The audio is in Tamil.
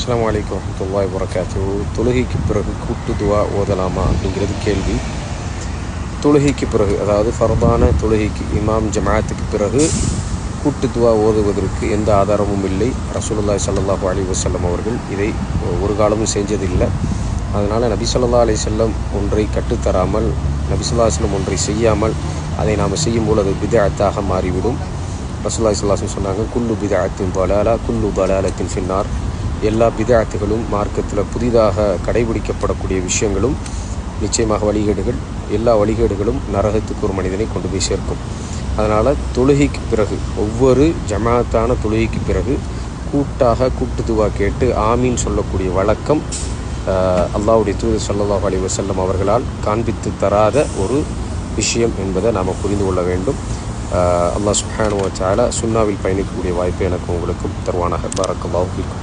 அஸ்ஸலாமு அலைக்கும் வரஹ்மத்துல்லாஹி வபரகாத்துஹு. தொழுகைக்கு பிறகு கூட்டு துவா ஓதலாமா அப்படிங்கிறது கேள்வி. தொழுகைக்கு பிறகு, அதாவது ஃபர்தான தொழுகைக்கு இமாம் ஜமாஅத்துக்கு பிறகு கூட்டு துவா ஓதுவதற்கு எந்த ஆதாரமும் இல்லை. ரசூலுல்லாஹி ஸல்லல்லாஹு அலைஹி வஸல்லம் அவர்கள் இதை ஒரு காலமும் செஞ்சதில்லை. அதனால் நபி ஸல்லல்லாஹு அலைஹி வஸல்லம் ஒன்றை கற்றுத்தராமல், நபி ஸல்லல்லாஹு அலைஹி வஸல்லம் ஒன்றை செய்யாமல் அதை நாம் செய்யும்போது அது பித்அத்தாக மாறிவிடும். ரசூலுல்லாஹி ஸல்லல்லாஹு அலைஹி வஸல்லம் சொன்னாங்க, குல்லு பித்அத்தின் தலாலா குல்லு தலாலத்தின் ஃபின்னார். எல்லா பித்அத்துகளும், மார்க்கத்தில் புதிதாக கடைபிடிக்கப்படக்கூடிய விஷயங்களும் நிச்சயமாக வழிகேடுகள். எல்லா வழிகேடுகளும் நரகத்துக்கு ஒரு மனிதனை கொண்டு போய் சேர்க்கும். அதனால் தொழுகைக்கு பிறகு, ஒவ்வொரு ஜமாத்தான தொழுகைக்கு பிறகு கூட்டு துவா கேட்டு ஆமீன் சொல்லக்கூடிய வழக்கம் அல்லாஹ்வுடைய தூதர் ஸல்லல்லாஹு அலைஹி வஸல்லம் அவர்களால் காண்பித்து தராத ஒரு விஷயம் என்பதை நாம் புரிந்து கொள்ள வேண்டும். அல்லாஹ் சுப்ஹானஹு வ தஆலா சுன்னாவில் பயணிக்கக்கூடிய வாய்ப்பை எனக்கு உங்களுக்கும் தருவானாக. பாரக்கல்லாஹு ஃபீக்கும்.